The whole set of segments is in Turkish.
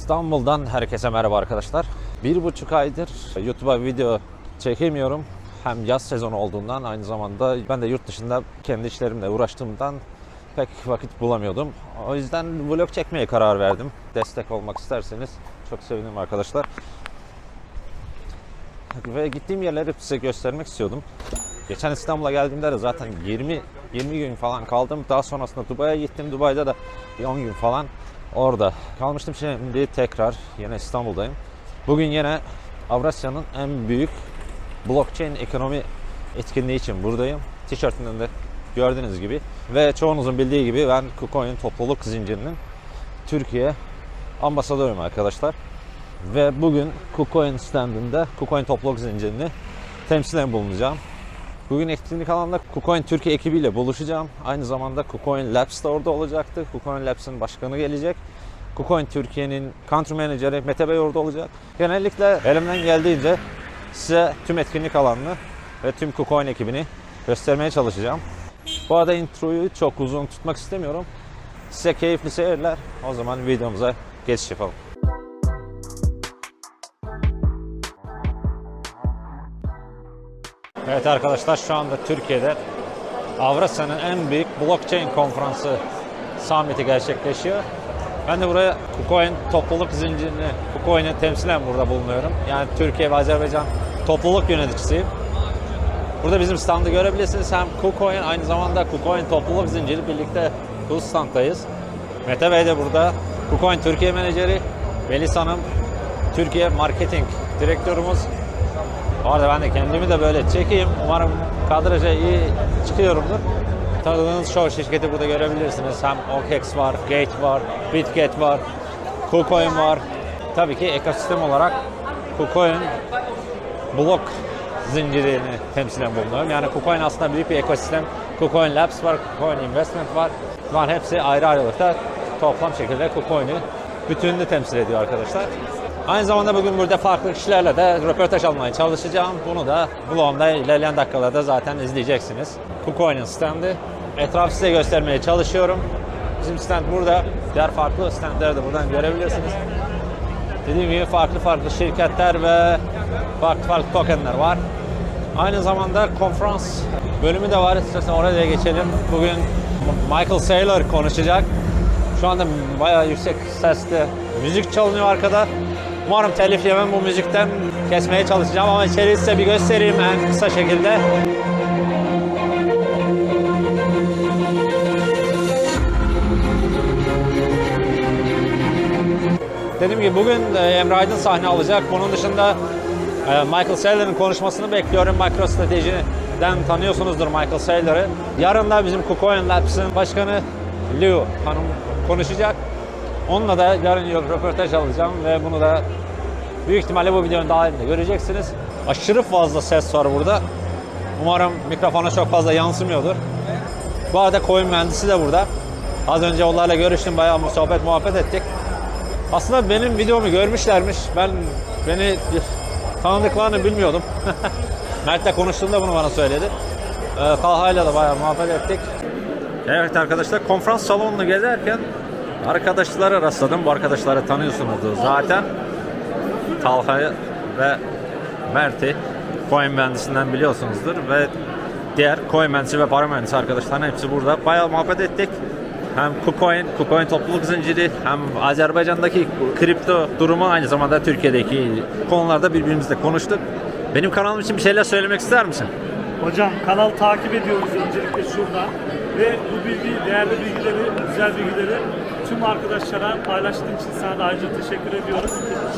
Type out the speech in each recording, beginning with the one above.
İstanbul'dan herkese merhaba arkadaşlar. 1,5 aydır YouTube'a video çekemiyorum. Hem yaz sezonu olduğundan, aynı zamanda ben de yurt dışında kendi işlerimle uğraştığımdan pek vakit bulamıyordum. O yüzden vlog çekmeye karar verdim. Destek olmak isterseniz çok sevinirim arkadaşlar. Ve gittiğim yerleri size göstermek istiyordum. Geçen İstanbul'a geldiğimde de zaten 20 gün falan kaldım. Daha sonrasında Dubai'ye gittim. Dubai'de de bir 10 gün falan orada kalmıştım. Şimdi tekrar yine İstanbul'dayım. Bugün yine Avrasya'nın en büyük blockchain ekonomi etkinliği için buradayım. Tişörtümden de gördüğünüz gibi. Ve çoğunuzun bildiği gibi ben KuCoin topluluk zincirinin Türkiye ambasadörüyüm arkadaşlar. Ve bugün KuCoin standında KuCoin topluluk zincirini temsilen bulunacağım. Bugün etkinlik alanında KuCoin Türkiye ekibiyle buluşacağım. Aynı zamanda KuCoin Labs da orada olacaktı. KuCoin Labs'ın başkanı gelecek. KuCoin Türkiye'nin country manager'ı Mete Bey orada olacak. Genellikle elimden geldiğince size tüm etkinlik alanını ve tüm KuCoin ekibini göstermeye çalışacağım. Bu arada introyu çok uzun tutmak istemiyorum. Size keyifli seyirler. O zaman videomuza geçiş yapalım. Evet arkadaşlar, şu anda Türkiye'de Avrasya'nın en büyük blockchain konferansı Summit'i gerçekleşiyor. Ben de buraya KuCoin topluluk zincirini, KuCoin'i temsilen burada bulunuyorum. Yani Türkiye ve Azerbaycan topluluk yöneticisiyim. Burada bizim standı görebilirsiniz. Hem KuCoin, aynı zamanda KuCoin topluluk zinciri birlikte bu standdayız. Mete Bey de burada. KuCoin Türkiye menajeri. Melis Hanım, Türkiye marketing direktörümüz. Bu arada ben de kendimi de böyle çekeyim. Umarım kadraja iyi çıkıyorumdur. Tanıdığınız çoğu şirketi burada görebilirsiniz. Hem OKEx var, Gate var, BitGet var, KuCoin var. Tabii ki ekosistem olarak KuCoin blok zincirini temsilen bulunuyorum. Yani KuCoin aslında büyük bir ekosistem. KuCoin Labs var, KuCoin Investment var. Bunlar hepsi ayrı ayrılıkta toplam şekilde KuCoin'i bütününü temsil ediyor arkadaşlar. Aynı zamanda bugün burada farklı kişilerle de röportaj almaya çalışacağım. Bunu da vlogumda ilerleyen dakikalarda zaten izleyeceksiniz. KuCoin'in standı. Etrafı size göstermeye çalışıyorum. Bizim stand burada. Diğer farklı standları da buradan görebilirsiniz. Dediğim gibi farklı şirketler ve farklı tokenler var. Aynı zamanda konferans bölümü de var. İstersen oraya da geçelim. Bugün Michael Saylor konuşacak. Şu anda bayağı yüksek sesle müzik çalınıyor arkada. Umarım telif yemem, bu müzikten kesmeye çalışacağım ama içeriği size bir göstereyim en kısa şekilde. Dediğim gibi bugün Emre Aydın sahne alacak. Bunun dışında Michael Saylor'ın konuşmasını bekliyorum. MicroStrategy'den tanıyorsunuzdur Michael Saylor'ı. Yarın da bizim KuCoin Labs'ın başkanı Liu Hanım konuşacak. Onunla da yarın röportaj alacağım ve bunu da büyük ihtimalle bu videonun dahilinde göreceksiniz. Aşırı fazla ses var burada. Umarım mikrofona çok fazla yansımıyordur. Bu arada coin mühendisi de burada. Az önce onlarla görüştüm, bayağı sohbet muhabbet ettik. Aslında benim videomu görmüşlermiş. Beni tanıdıklarını bilmiyordum. Mert'le konuştuğumda bunu bana söyledi. Talha'yla da bayağı muhabbet ettik. Evet arkadaşlar, konferans salonunu gezerken arkadaşlara rastladım. Bu arkadaşları tanıyorsunuzdur zaten. Talha'yı ve Mert'i coin mühendisinden biliyorsunuzdur ve diğer coin mühendisi ve para mühendisi arkadaşların hepsi burada. Bayağı muhabbet ettik. Hem KuCoin topluluk zinciri, hem Azerbaycan'daki kripto durumu, aynı zamanda Türkiye'deki konularda birbirimizle konuştuk. Benim kanalım için bir şeyler söylemek ister misin? Hocam, kanal takip ediyoruz öncelikle şurada ve bu değerli bilgileri, güzel bilgileri tüm arkadaşlara paylaştığın için sana da ayrıca teşekkür ediyoruz.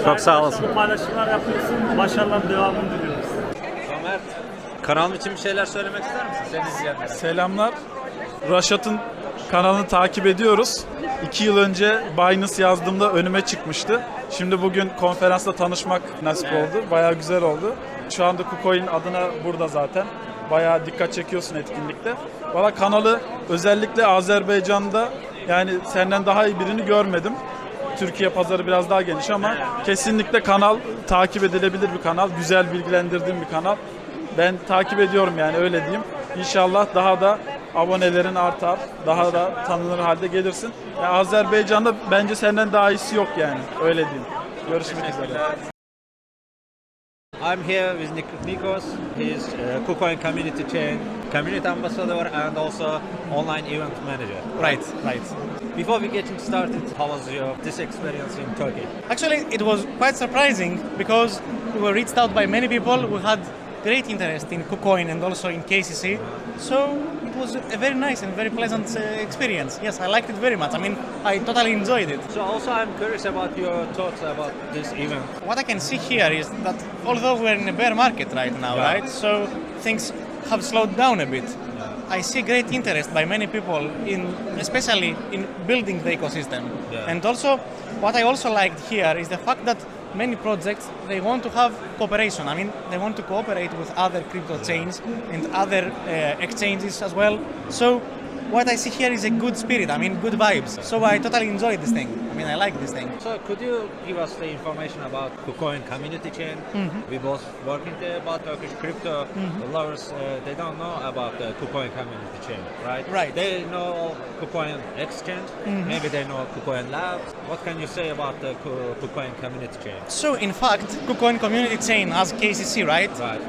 Çok sağ olasın. Paylaşımlar yapıyorsun, başarıların devamını diliyoruz. Ömer, kanalım için bir şeyler söylemek ister misin? Seni izleyenlere. Selamlar. Raşat'ın kanalını takip ediyoruz. 2 yıl önce Binance yazdığımda önüme çıkmıştı. Şimdi bugün konferansta tanışmak nasip oldu. Bayağı güzel oldu. Şu anda KuCoin adına burada zaten. Bayağı dikkat çekiyorsun etkinlikte. Valla kanalı özellikle Azerbaycan'da, yani senden daha iyi birini görmedim. Türkiye pazarı biraz daha geniş ama kesinlikle kanal takip edilebilir bir kanal. Güzel bilgilendirdiğim bir kanal. Ben takip ediyorum, yani öyle diyeyim. İnşallah daha da abonelerin artar, daha da tanınır halde gelirsin. Ya Azerbaycan'da bence senden daha iyisi yok yani, öyle diyeyim. Görüşmek üzere. I'm here with Nikos. He's KuCoin Community Chain Community Ambassador and also online event manager. Right. Before we getting started, how was this experience in Turkey? Actually, it was quite surprising because we were reached out by many people who had great interest in KuCoin and also in KCC. So it was a very nice and very pleasant experience. Yes, I liked it very much. I mean, I totally enjoyed it. So also I'm curious about your thoughts about this event. What I can see here is that although we're in a bear market right now, Yeah. right? So things have slowed down a bit. I see great interest by many people especially in building the ecosystem. Yeah. And also, what I also liked here is the fact that many projects, they want to have cooperation. I mean, they want to cooperate with other crypto chains and other exchanges as well. So what I see here is a good spirit, I mean, good vibes. So I totally enjoy this thing. I mean, I like this thing. So could you give us the information about KuCoin Community Chain? We both working there, but Turkish crypto lovers, they don't know about the KuCoin Community Chain, right? Right. They know KuCoin Exchange, maybe they know KuCoin Labs. What can you say about the KuCoin Community Chain? So in fact, KuCoin Community Chain has KCC, right? Right.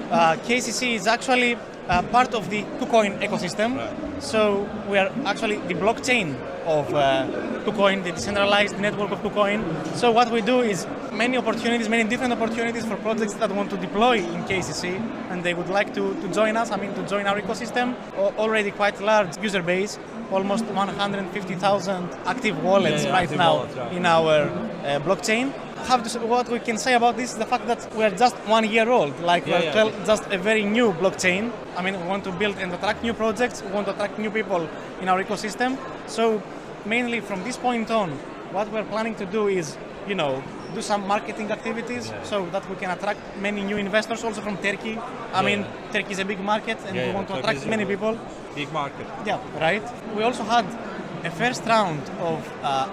KCC is actually part of the KuCoin ecosystem. Right. So we are actually the blockchain of KuCoin, the decentralized network of KuCoin. So what we do is many different opportunities for projects that want to deploy in KCC and they would like to join us, I mean to join our ecosystem. Already quite large user base, almost 150,000 active wallets Yeah, right active now wallets, right. in our blockchain. What we can say about this is the fact that we are just 1 year old, like Yeah, we're yeah. just a very new blockchain. I mean, we want to build and attract new projects, we want to attract new people in our ecosystem. So mainly from this point on, what we're planning to do is, do some marketing activities so that we can attract many new investors also from Turkey. I mean, Turkey is a big market and we want to Turkey is attract many people. Big market. Yeah, right. We also had a first round of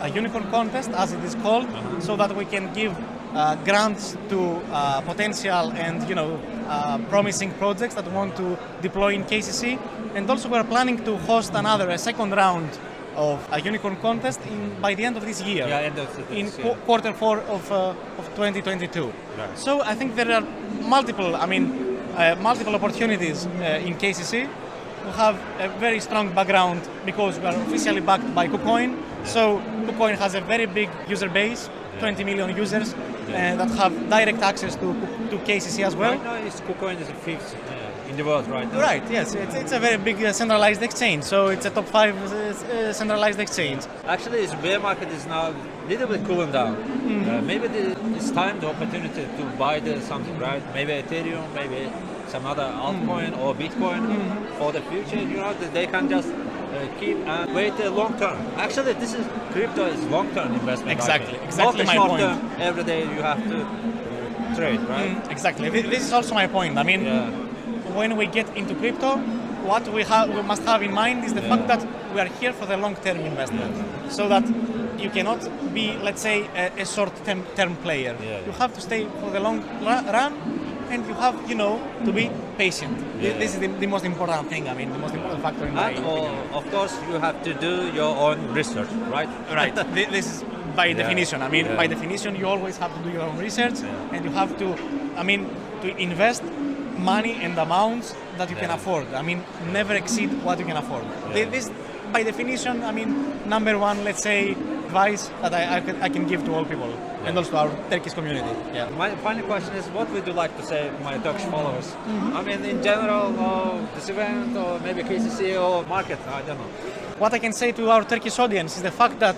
a unicorn contest, as it is called, so that we can give grants to potential and promising projects that want to deploy in KCC. And also we are planning to host a second round of a unicorn contest by the end of this year. Yeah, end of in this year. quarter 4 of 2022. Right. So I think there are multiple opportunities in KCC. We have a very strong background because we are officially backed by KuCoin. So KuCoin has a very big user base, 20 million users that have direct access to KCC as well. Right now, KuCoin is the fifth in the world right now. Right, yes, it's a very big centralized exchange. So it's a top 5 centralized exchange. Actually, this bear market is now a little bit cooling down. Maybe it's time, the opportunity to buy something, right? Maybe Ethereum, maybe some other altcoin or Bitcoin for the future. That they can just keep and wait long term. Actually, crypto is long term investment. Exactly, market. exactly Not my the short point. term. Every day you have to trade, right? Exactly. This is also my point. I mean, when we get into crypto, what we must have in mind is the fact that we are here for the long-term investment. So that you cannot be, let's say, a short-term player. You have to stay for the long run, and you have, to be patient. This is the most important thing. I mean, the most important factor in my opinion. Of course, you have to do your own research, right? Right. This is by definition. I mean, by definition, you always have to do your own research, and you have to, to invest money and amounts that you can afford. I mean, never exceed what you can afford. This, by definition, number one, let's say, advice that I can give to all people and also our Turkish community. Yeah. My final question is, what would you like to say to my Turkish followers? In general, this event, or maybe KCC or market, I don't know. What I can say to our Turkish audience is the fact that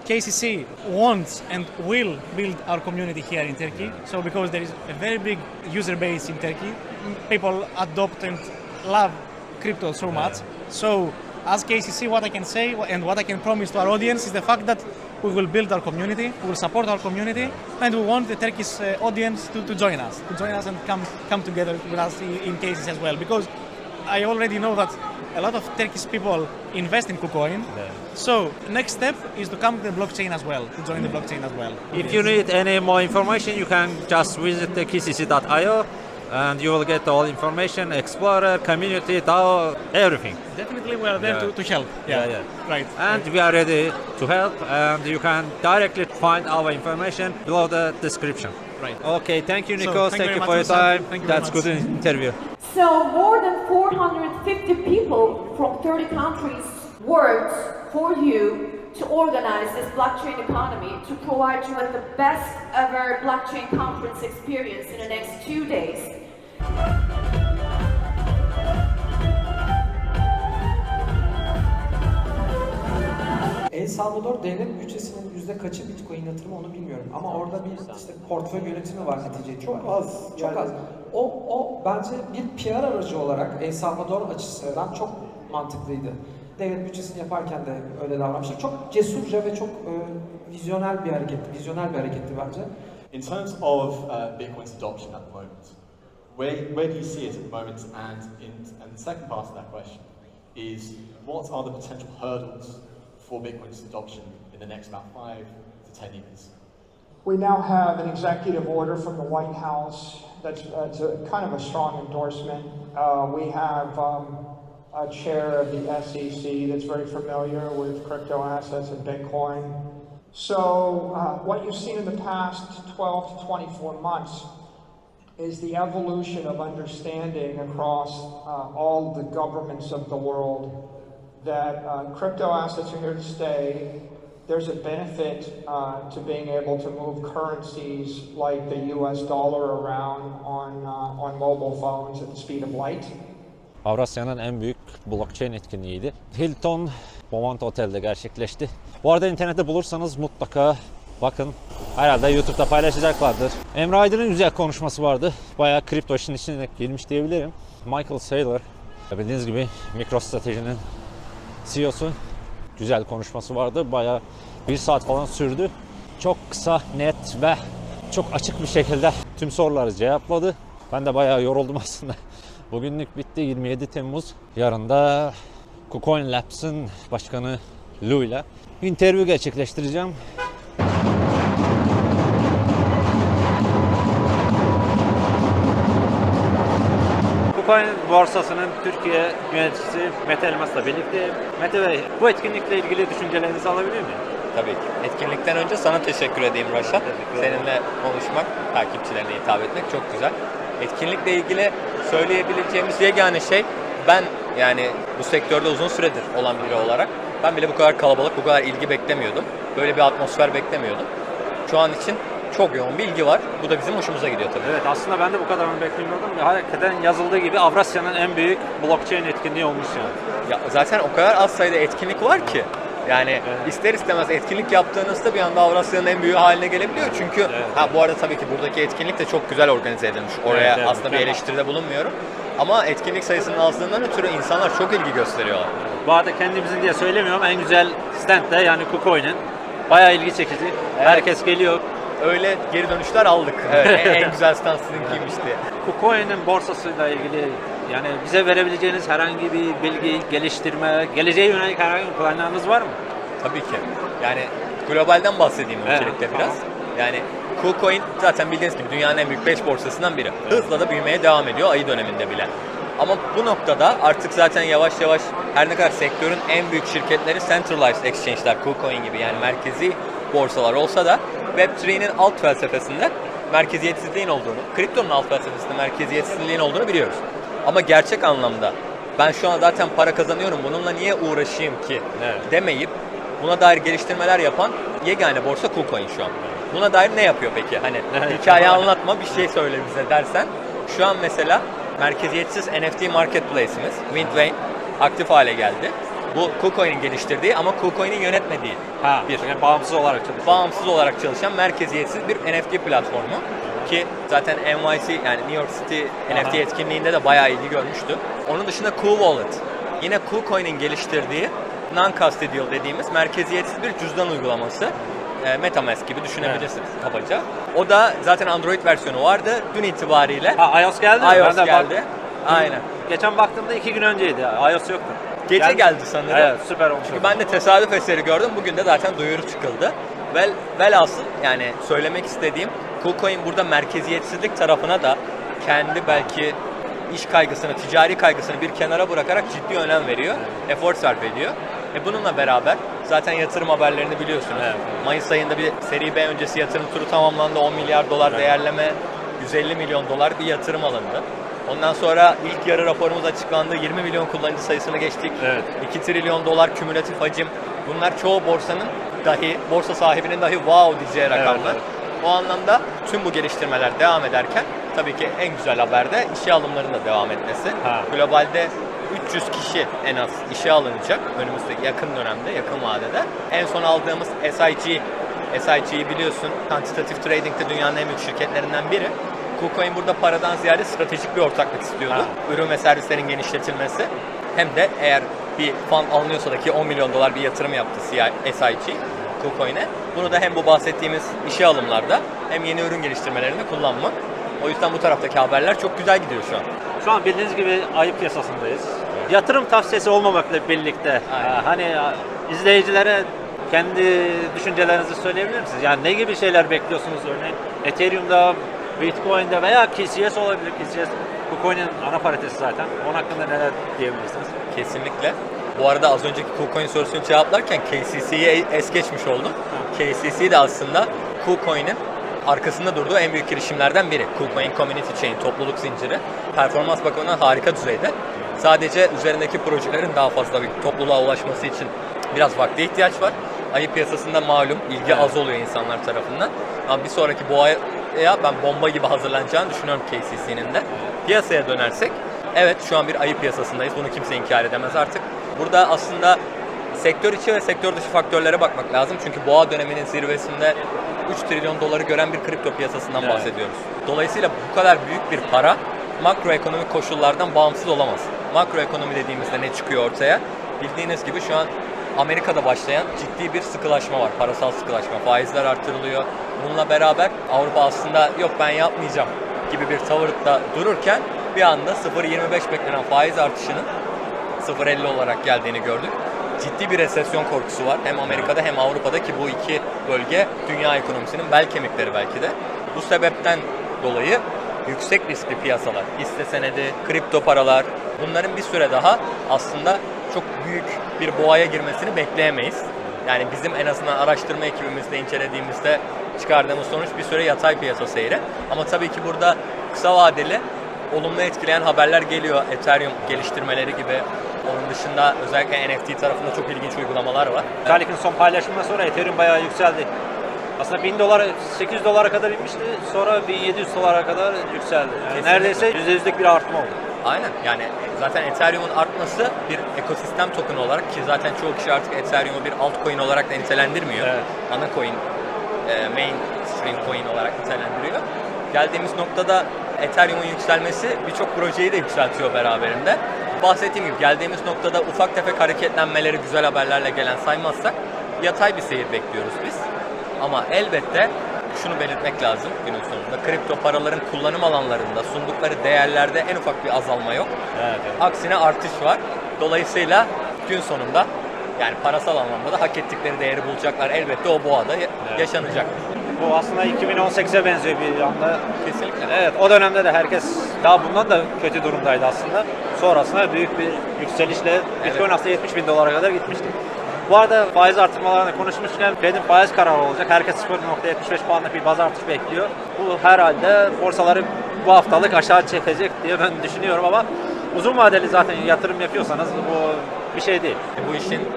KCC wants and will build our community here in Turkey. So because there is a very big user base in Turkey, people adopt and love crypto so much. So as KCC, what I can say and what I can promise to our audience is the fact that we will build our community, we will support our community, and we want the Turkish audience to join us and come together with us in KCC as well. Because I already know that a lot of Turkish people invest in KuCoin. So next step is to come to the blockchain as well, to join the blockchain as well. If you need any more information, you can just visit the kcc.io. and you will get all information, Explorer, community, DAO, everything. Definitely, we are there Yeah. to help. Yeah. Right. And we are ready to help, and you can directly find our information below the description. Right. Okay, thank you, So, Nikos. thank you Thank you very for your much, Musa. time. Thank you very That's much. good interview. So more than 450 people from 30 countries worked for you to organize this blockchain economy to provide you with the best ever blockchain conference experience in the next 2 days. El Salvador devlet bütçesinin yüzde kaçı Bitcoin yatırımı onu bilmiyorum ama orada bir işte portföy yönetimi var neticede. Çok az. Çok az. O bence bir PR aracı olarak El Salvador açısından çok mantıklıydı. Devlet bütçesini yaparken de öyle davranmıştı. Çok cesurca ve çok vizyoner bir hareketti bence. In terms of Bitcoin's adoption at the moment, where do you see it at the moment? And the second part of that question is, what are the potential hurdles for Bitcoin's adoption in the next about 5 to 10 years? We now have an executive order from the White House that's a kind of a strong endorsement. We have a chair of the SEC that's very familiar with crypto assets and Bitcoin. So what you've seen in the past 12 to 24 months is the evolution of understanding across all the governments of the world that crypto assets are here to stay. There's a benefit to being able to move currencies like the US dollar around on mobile phones at the speed of light. Avrasya'nın en büyük blockchain etkinliğiydi. Hilton Bovant Otel'de gerçekleşti. Bu arada internette bulursanız mutlaka bakın. Herhalde YouTube'da paylaşacaklardır. Emre Aydın'ın güzel konuşması vardı. Bayağı kripto işin içine girmiş diyebilirim. Michael Saylor, bildiğiniz gibi MicroStrategy'nin CEO'su, güzel konuşması vardı. Bayağı 1 saat falan sürdü. Çok kısa, net ve çok açık bir şekilde tüm soruları cevapladı. Ben de bayağı yoruldum aslında. Bugünlük bitti, 27 Temmuz. Yarın da KuCoin Labs'ın başkanı Lou ile interview gerçekleştireceğim. KuCoin borsasının Türkiye yöneticisi Mete Elmas'la birlikte. Mete Bey, bu etkinlikle ilgili düşüncelerinizi alabilir miyim? Tabii ki. Etkinlikten önce sana teşekkür edeyim Raşat. Seninle konuşmak, takipçilerine hitap etmek çok güzel. Etkinlikle ilgili söyleyebileceğimiz yegane şey, ben yani bu sektörde uzun süredir olan biri olarak ben bile bu kadar kalabalık, bu kadar ilgi beklemiyordum. Böyle bir atmosfer beklemiyordum. Şu an için çok yoğun bir ilgi var. Bu da bizim hoşumuza gidiyor tabii. Evet, aslında ben de bu kadarını beklemiyordum. Hakikaten yazıldığı gibi Avrasya'nın en büyük blockchain etkinliği olmuş yani. Ya zaten o kadar az sayıda etkinlik var ki. Yani ister istemez etkinlik yaptığınızda bir anda Avrasya'nın en büyüğü haline gelebiliyor. Çünkü bu arada tabii ki buradaki etkinlik de çok güzel organize edilmiş. Oraya aslında bir eleştiride bulunmuyorum. Ama etkinlik sayısının azlığından ötürü insanlar çok ilgi gösteriyorlar. Bu arada kendimizin diye söylemiyorum. En güzel stand de yani KuCoin'in. Bayağı ilgi çekici. Evet. Herkes geliyor. Öyle geri dönüşler aldık. Evet, en güzel stand sizinkiymiş diye. KuCoin'in borsasıyla ilgili yani bize verebileceğiniz herhangi bir bilgi, geliştirme, geleceğe yönelik herhangi bir planlarınız var mı? Tabii ki. Yani globalden bahsedeyim öncelikle biraz. Yani KuCoin zaten bildiğiniz gibi dünyanın en büyük 5 borsasından biri. Hızla da büyümeye devam ediyor ayı döneminde bile. Ama bu noktada artık zaten yavaş yavaş her ne kadar sektörün en büyük şirketleri centralized exchange'ler, KuCoin gibi yani merkezi borsalar olsa da Web3'nin alt felsefesinde merkeziyetsizliğin olduğunu, kriptonun alt felsefesinde merkeziyetsizliğin olduğunu biliyoruz. Ama gerçek anlamda ben şu an zaten para kazanıyorum, bununla niye uğraşayım ki demeyip buna dair geliştirmeler yapan yegane borsa KuCoin şu an. Buna dair ne yapıyor peki? Hani hikaye anlatma, bir şey söyle bize dersen. Şu an mesela merkeziyetsiz NFT marketplace'imiz Windvane aktif hale geldi. Bu KuCoin'in geliştirdiği ama KuCoin'in yönetmediği Yani bağımsız olarak çalışıyor. bağımsız olarak çalışan merkeziyetsiz bir NFT platformu. Ki zaten NYC yani New York City NFT etkinliğinde de bayağı ilgi görmüştü. Onun dışında KuWallet. Yine KuCoin'in geliştirdiği non-custodial dediğimiz merkeziyetsiz bir cüzdan uygulaması. MetaMask gibi düşünebilirsiniz kabaca. O da zaten Android versiyonu vardı. Dün itibariyle iOS geldi mi? iOS Ben de geldi. Aynen. Geçen baktığımda 2 gün önceydi. iOS yoktu. Gece geldi sanırım. Evet, süper olmuş. Çünkü ben de tesadüf eseri gördüm. Bugün de zaten duyuru çıkıldı. Velhasıl yani söylemek istediğim KuCoin burada merkeziyetsizlik tarafına da kendi belki iş kaygısını, ticari kaygısını bir kenara bırakarak ciddi önem veriyor, efor sarf ediyor. Bununla beraber zaten yatırım haberlerini biliyorsunuz. Mayıs ayında bir seri B öncesi yatırım turu tamamlandı. 10 milyar dolar değerleme, 150 milyon dolar bir yatırım alındı. Ondan sonra ilk yarı raporumuz açıklandı. 20 milyon kullanıcı sayısını geçtik. 2 trilyon dolar kümülatif hacim. Bunlar çoğu borsanın dahi, borsa sahibinin dahi wow diyeceği rakamlar. O anlamda tüm bu geliştirmeler devam ederken tabii ki en güzel haber de işe alımların da devam etmesi. Globalde 300 kişi en az işe alınacak önümüzdeki yakın dönemde, yakın vadede. En son aldığımız SIG'yi biliyorsun, Quantitative Trading'de dünyanın en büyük şirketlerinden biri. KuCoin burada paradan ziyade stratejik bir ortaklık istiyordu. Ürün ve servislerin genişletilmesi. Hem de eğer bir fund alınıyorsa da ki 10 milyon dolar bir yatırım yaptı SIG, KuCoin'e. Bunu da hem bu bahsettiğimiz işe alımlarda hem yeni ürün geliştirmelerinde kullanmak. O yüzden bu taraftaki haberler çok güzel gidiyor şu an. Şu an bildiğiniz gibi ayıp piyasasındayız. Yatırım tavsiyesi olmamakla birlikte hani izleyicilere kendi düşüncelerinizi söyleyebilir misiniz? Yani ne gibi şeyler bekliyorsunuz örneğin Ethereum'da, Bitcoin'de veya KCS olabilir. KCS KuCoin'in ana paritesi zaten. Onun hakkında neler diyebilirsiniz? Kesinlikle. Bu arada az önceki KuCoin sorusunu cevaplarken KCC'yi es geçmiş oldum. KCC de aslında KuCoin'in arkasında durduğu en büyük girişimlerden biri. KuCoin Community Chain, topluluk zinciri. Performans bakımından harika düzeyde. Sadece üzerindeki projelerin daha fazla bir topluluğa ulaşması için biraz vakte ihtiyaç var. Ayı piyasasında malum ilgi az oluyor insanlar tarafından. Ama bir sonraki boğaya ben bomba gibi hazırlanacağını düşünüyorum KCC'nin de. Piyasaya dönersek, evet şu an bir ayı piyasasındayız. Bunu kimse inkar edemez artık. Burada aslında sektör içi ve sektör dışı faktörlere bakmak lazım. Çünkü boğa döneminin zirvesinde 3 trilyon doları gören bir kripto piyasasından bahsediyoruz. Dolayısıyla bu kadar büyük bir para makroekonomik koşullardan bağımsız olamaz. Makroekonomi dediğimizde ne çıkıyor ortaya? Bildiğiniz gibi şu an Amerika'da başlayan ciddi bir sıkılaşma var. Parasal sıkılaşma. Faizler artırılıyor. Bununla beraber Avrupa aslında yok ben yapmayacağım gibi bir tavırda dururken bir anda 0.25 beklenen faiz artışının 0.50 olarak geldiğini gördük. Ciddi bir resesyon korkusu var. Hem Amerika'da hem Avrupa'da ki bu iki bölge dünya ekonomisinin bel kemikleri belki de. Bu sebepten dolayı yüksek riskli piyasalar, hisse senedi, kripto paralar bunların bir süre daha aslında çok büyük bir boğaya girmesini bekleyemeyiz. Yani bizim en azından araştırma ekibimizde incelediğimizde çıkardığımız sonuç bir süre yatay piyasa seyri. Ama tabii ki burada kısa vadeli olumlu etkileyen haberler geliyor. Ethereum geliştirmeleri gibi. Onun dışında özellikle NFT tarafında çok ilginç uygulamalar var. Vitalik'in son paylaşımından sonra Ethereum bayağı yükseldi. Aslında 1000 dolar, 800 dolara kadar inmişti. Sonra 1700 dolara kadar yükseldi. Yani neredeyse %100'lük bir artma oldu. Aynen. Yani zaten Ethereum'un artması bir ekosistem token olarak ki zaten çoğu kişi artık Ethereum'u bir altcoin olarak da nitelendirmiyor. Ana coin, mainstream coin olarak nitelendiriyor. Geldiğimiz noktada Ethereum'un yükselmesi birçok projeyi de yükseltiyor beraberinde. Bahsettiğim gibi geldiğimiz noktada ufak tefek hareketlenmeleri güzel haberlerle gelen saymazsak yatay bir seyir bekliyoruz biz. Ama elbette şunu belirtmek lazım günün sonunda. Kripto paraların kullanım alanlarında sundukları değerlerde en ufak bir azalma yok. Aksine artış var. Dolayısıyla gün sonunda yani parasal anlamda da hak ettikleri değeri bulacaklar. Elbette o boğada yaşanacak. Bu aslında 2018'e benziyor bir anda. Kesinlikle. Evet, o dönemde de herkes daha bundan da kötü durumdaydı aslında. Sonrasında büyük bir yükselişle Bitcoin aslında 70 bin dolara kadar gitmişti. Bu arada faiz artırmalarını konuşmuşken Fed'in faiz kararı olacak. Herkes 0.75 puanlık bir baz artış bekliyor. Bu herhalde borsaları bu haftalık aşağı çekecek diye ben düşünüyorum ama uzun vadeli zaten yatırım yapıyorsanız bu bir şey değil. Bu işin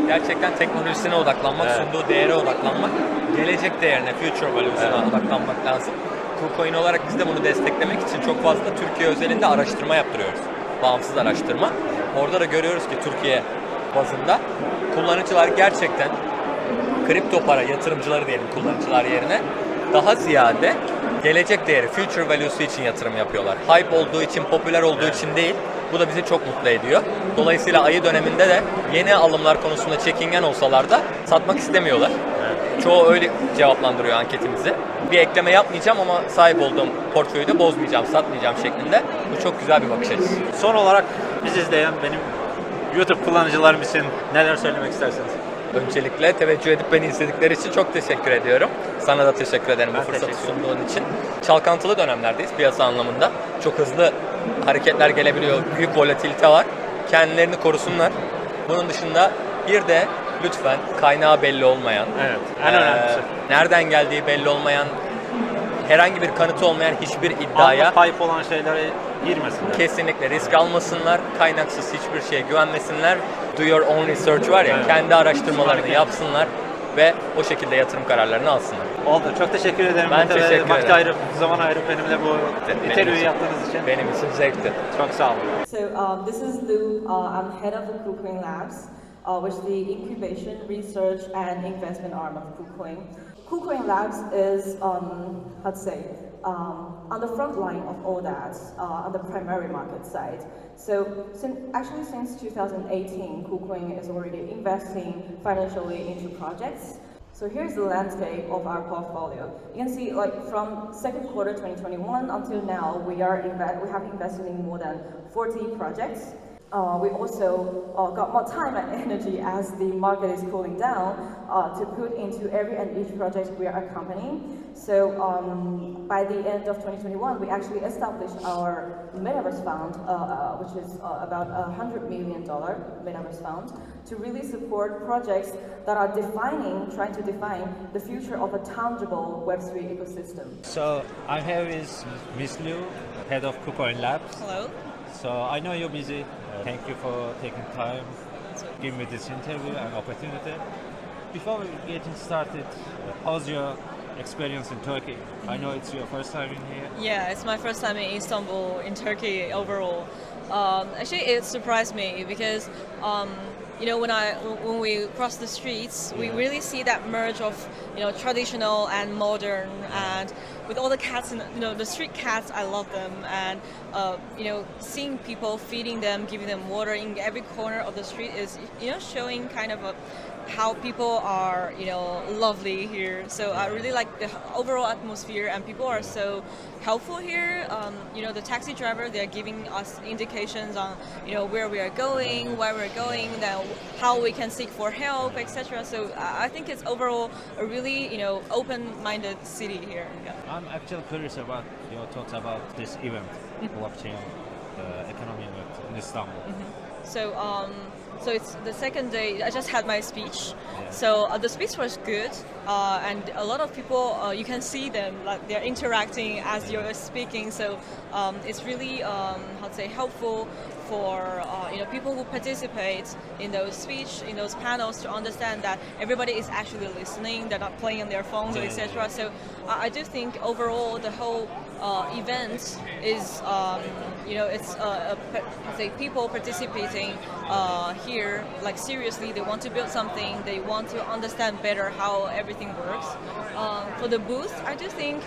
gerçekten teknolojisine odaklanmak, sunduğu değere odaklanmak, gelecek değerine, future value'suna odaklanmak lazım. KuCoin olarak biz de bunu desteklemek için çok fazla Türkiye özelinde araştırma yaptırıyoruz. Bağımsız araştırma. Orada da görüyoruz ki Türkiye bazında kullanıcılar gerçekten kripto para yatırımcıları diyelim kullanıcılar yerine daha ziyade gelecek değeri, future value'su için yatırım yapıyorlar. Hype olduğu için, popüler olduğu için değil. Bu da bizi çok mutlu ediyor. Dolayısıyla ayı döneminde de yeni alımlar konusunda çekingen olsalar da satmak istemiyorlar. Çoğu öyle cevaplandırıyor anketimizi. Bir ekleme yapmayacağım ama sahip olduğum portföyü de bozmayacağım, satmayacağım şeklinde. Bu çok güzel bir bakış açısı. Son olarak bizi izleyen benim YouTube kullanıcılarım için neler söylemek istersiniz? Öncelikle teveccüh edip beni izledikleri için çok teşekkür ediyorum. Sana da teşekkür ederim bu fırsatı sunduğun için. Çalkantılı dönemlerdeyiz piyasa anlamında. Çok hızlı hareketler gelebiliyor, büyük volatilite var. Kendilerini korusunlar. Bunun dışında bir de lütfen kaynağı belli olmayan, Evet, en önemlisi. nereden geldiği belli olmayan, herhangi bir kanıtı olmayan hiçbir iddiaya Alma kayıp olan şeylere girmesinler. kesinlikle risk almasınlar, kaynaksız hiçbir şeye güvenmesinler. Do your own research var ya, Evet. kendi araştırmalarını yapsınlar ve o şekilde yatırım kararlarını alsınlar. Oldu. Çok teşekkür ederim. Ben Mete ve teşekkür vakit ederim. ayırıp, zaman ayırıp benimle bu interview'yu için. yaptığınız için. Benim için zevkti. Çok sağ olun. So this is Lou. I'm head of the KuCoin Labs, which is the incubation, research, and investment arm of KuCoin. KuCoin Labs is, how to say, on the front line of all that, on the primary market side. So since 2018, KuCoin is already investing financially into projects. So here's the landscape of our portfolio. You can see, like, from second quarter 2021 until now, we have invested in more than 40 projects. We also got more time and energy as the market is cooling down to put into every and each project we are accompanying. So by the end of 2021, we actually established our Metaverse Fund, which is about $100 million Metaverse Fund, to really support projects that are trying to define the future of a tangible Web3 ecosystem. So I'm here with Miss Liu, head of KuCoin Labs. Hello. So I know you're busy. Thank you for taking time, giving me this interview and opportunity. Before we getting started, how's your experience in Turkey? I know it's your first time in here. Yeah, it's my first time in Istanbul, in Turkey overall. Actually, it surprised me because when we cross the streets, we really see that merge of traditional and modern, and with all the cats and the street cats, I love them, and seeing people feeding them, giving them water in every corner of the street is showing kind of how people are lovely here. So I really like the overall atmosphere, and people are so helpful here. The taxi driver, they're giving us indications on where we are going, where we're going, then how we can seek for help, etc. So I think it's overall a really open-minded city here. Yeah. I'm actually curious about your thoughts about this event, blockchain economy event in Istanbul. So it's the second day. I just had my speech. Yeah. So the speech was good, and a lot of people, you can see them, like they're interacting as you're speaking. So it's really, helpful for people who participate in those speech, in those panels, to understand that everybody is actually listening. They're not playing on their phones, etc. So I do think overall the whole event is, people participating here, like seriously, they want to build something, they want to understand better how everything works. For the booth, I do think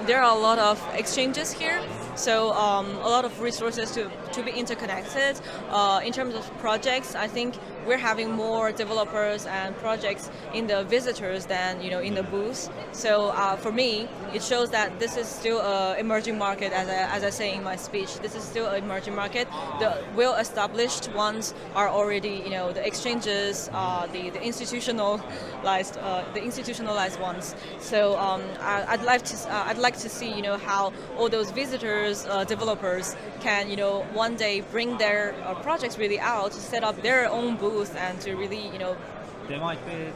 there are a lot of exchanges here, so a lot of resources to be interconnected. In terms of projects, I think we're having more developers and projects in the visitors than in the booths. So for me, it shows that this is still an emerging market, as I say in my speech. This is still an emerging market. The well-established ones are already, the exchanges, the institutionalized ones. So I'd like to see, how all those visitors, developers can, one day bring their projects really out to set up their own booth and to really, There might be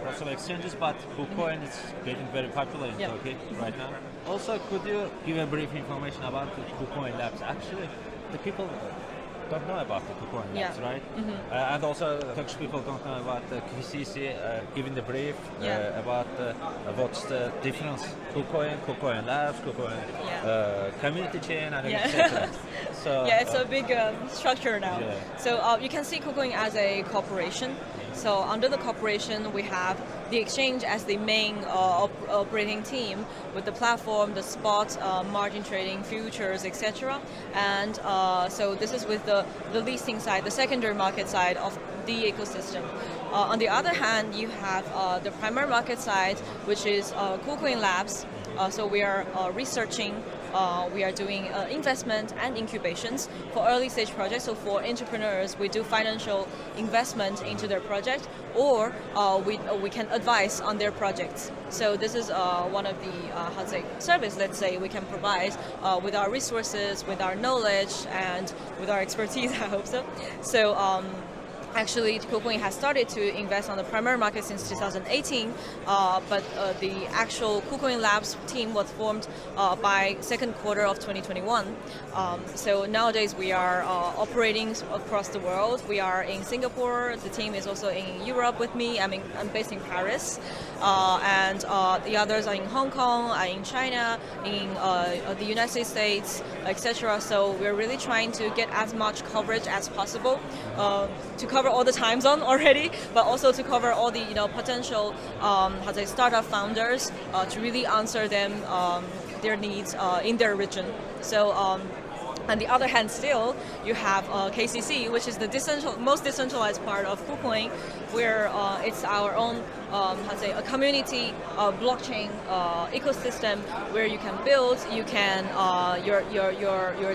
lots of exchanges, but KuCoin is getting very popular in Turkey right now. Also, could you give a brief information about the KuCoin Labs? Actually, the people don't know about the KuCoin Labs, right? Mm-hmm. And also, Turkish people don't know about the KCC, giving the brief about what's the difference. KuCoin Labs, KuCoin community chain, and etc. So, it's a big structure now. Yeah. So you can see KuCoin as a corporation. So under the corporation, we have the exchange as the main operating team, with the platform, the spot, margin trading, futures, etc. And so this is with the listing side, the secondary market side of the ecosystem. On the other hand, you have the primary market side, which is KuCoin Labs. So we are researching, we are doing investment and incubations for early stage projects. So for entrepreneurs, we do financial investment into their project, or we can advise on their projects. So this is one of the service, let's say, we can provide with our resources, with our knowledge, and with our expertise. I hope so. So. Actually, KuCoin has started to invest on the primary market since 2018, but the actual KuCoin Labs team was formed by second quarter of 2021. So nowadays we are operating across the world. We are in Singapore. The team is also in Europe with me. I'm based in Paris, and the others are in Hong Kong, in China, in the United States, etc. So we're really trying to get as much coverage as possible to cover all the time zone already, but also to cover all the potential startup founders to really answer them their needs in their region. So. On the other hand, still, you have KCC, which is the most decentralized part of KuCoin, where it's our own, a community blockchain ecosystem where you can build, you can your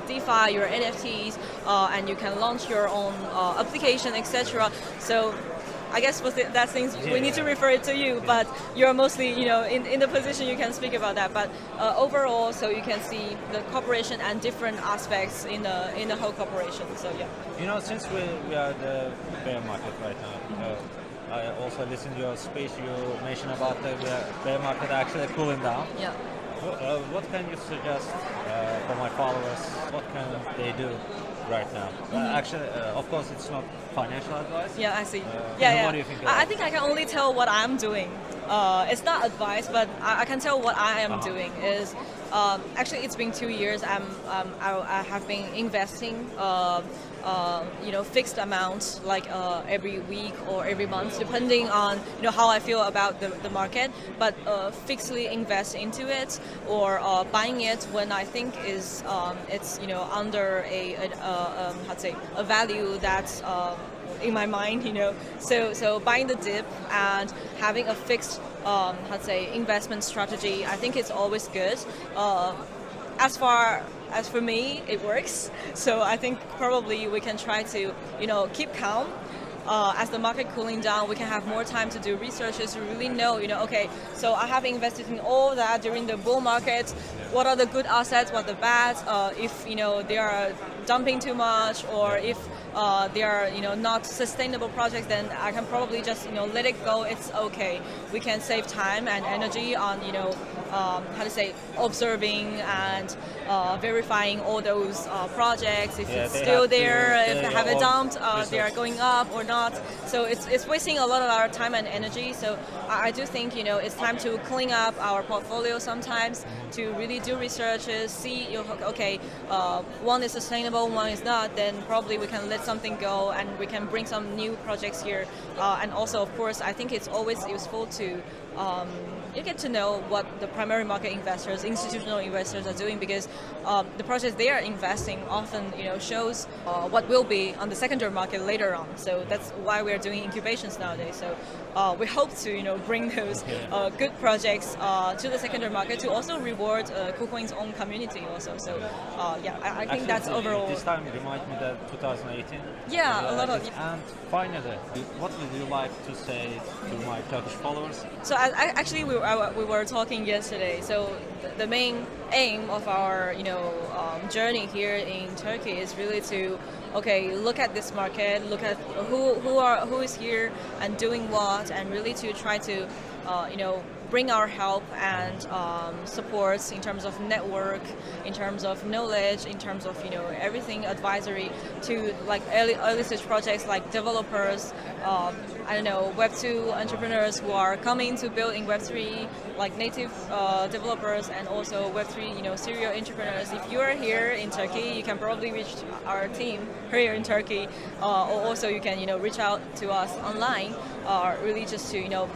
DeFi, your NFTs, and you can launch your own application, etc. So. I guess that things we need to refer it to you, but you're mostly in the position you can speak about that. But overall, so you can see the cooperation and different aspects in the whole cooperation. So yeah. Since we are the bear market right now, I also listened to your speech. You mentioned about the bear market actually cooling down. Yeah. What can you suggest for my followers? What can they do right now? Actually, of course, it's not financial advice. Yeah, I see. What do you think? I think I can only tell what I'm doing. It's not advice, but I can tell what I am doing is. Actually, it's been 2 years. I have been investing, fixed amounts like every week or every month, depending on how I feel about the market. But fixedly invest into it or buying it when I think is it's under a value that's in my mind. So buying the dip and having a fixed investment strategy, I think it's always good. As far as for me, it works. So I think probably we can try to, keep calm. As the market cooling down, we can have more time to do researches to really know, okay, so I have invested in all that during the bull market. What are the good assets? What are the bad? If they are dumping too much, or if they are not sustainable projects, then I can probably just let it go. It's okay. We can save time and energy on observing and verifying all those projects. If it's still there, if they have it dumped, they are going up or not. So it's wasting a lot of our time and energy. So I do think it's time to clean up our portfolio sometimes, to really do researches, see okay, one is sustainable, one is not. Then probably we can let something go and we can bring some new projects here. And also, of course, I think it's always useful to you get to know what the primary market investors, institutional investors are doing, because the projects they are investing often shows what will be on the secondary market later on. So that's why we are doing incubations nowadays. So we hope to bring those good projects to the secondary market to also reward KuCoin's own community also. So I think that's overall. This time reminds me that 2018. Yeah, a lot of. And finally, what would you like to say to my Turkish followers? So actually we were talking yesterday. So the main aim of our journey here in Turkey is really to look at this market, look at who is here and doing what, and really to try to bring our help and supports in terms of network, in terms of knowledge, in terms of everything advisory to early stage projects like developers, Web2 entrepreneurs who are coming to build in Web3, like native developers, and also Web3 serial entrepreneurs. If you are here in Turkey, you can probably reach our team here in Turkey, or also you can reach out to us online, really just to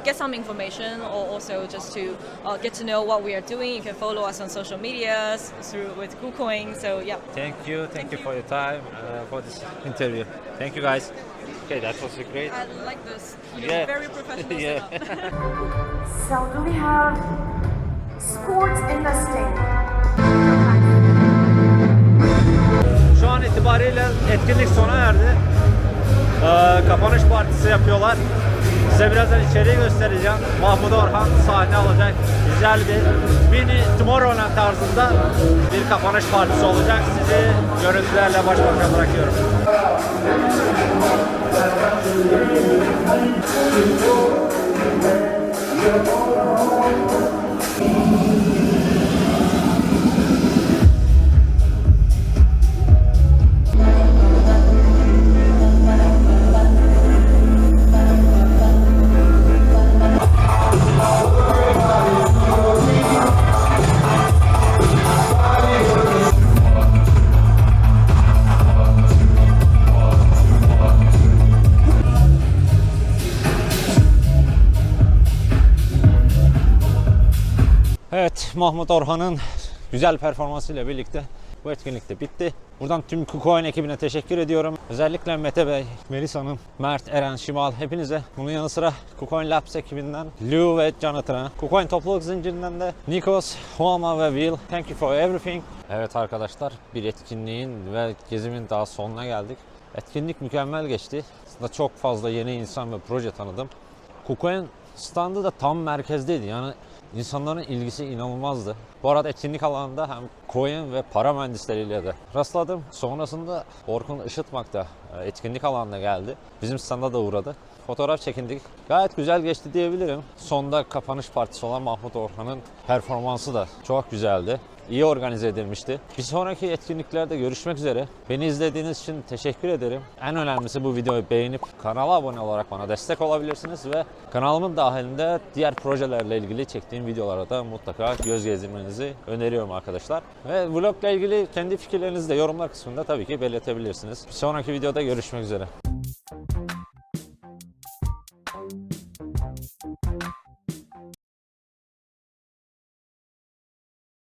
get some information, or also just to get to know what we are doing. You can follow us on social media with KuCoin. So yeah. Thank you for your time for this interview. Thank you guys. Okay, that was great. I like this. Very professional setup. So do we have sports investing. Şu an itibariyle etkinlik sona erdi. Kapanış partisi yapıyorlar. Size birazdan içeriği göstereceğim. Mahmut Orhan sahne alacak. Güzel bir mini Tomorrowland tarzında bir kapanış partisi olacak. Sizi görüntülerle baş başa bırakıyorum. Evet, Mahmut Orhan'ın güzel performansıyla birlikte bu etkinlik de bitti. Buradan tüm KuCoin ekibine teşekkür ediyorum. Özellikle Mete Bey, Melis Hanım, Mert, Eren, Şimal hepinize. Bunun yanı sıra KuCoin Labs ekibinden Lou ve Jonathan'a, KuCoin topluluk zincirinden de Nikos, Huama ve Will. Thank you for everything. Evet arkadaşlar, bir etkinliğin ve gezimin daha sonuna geldik. Etkinlik mükemmel geçti. Aslında çok fazla yeni insan ve proje tanıdım. KuCoin standı da tam merkezdeydi. Yani İnsanların ilgisi inanılmazdı. Bu arada etkinlik alanında hem coin ve para mühendisleriyle de rastladım. Sonrasında Orkun Işıtmak da etkinlik alanına geldi. Bizim standa da uğradı. Fotoğraf çekindik. Gayet güzel geçti diyebilirim. Sonda kapanış partisi olan Mahmut Orhan'ın performansı da çok güzeldi. İyi organize edilmişti. Bir sonraki etkinliklerde görüşmek üzere. Beni izlediğiniz için teşekkür ederim. En önemlisi bu videoyu beğenip kanala abone olarak bana destek olabilirsiniz ve kanalımın dahilinde diğer projelerle ilgili çektiğim videolara da mutlaka göz gezdirmenizi öneriyorum arkadaşlar. Ve vlogla ilgili kendi fikirlerinizi de yorumlar kısmında tabii ki belirtebilirsiniz. Bir sonraki videoda görüşmek üzere.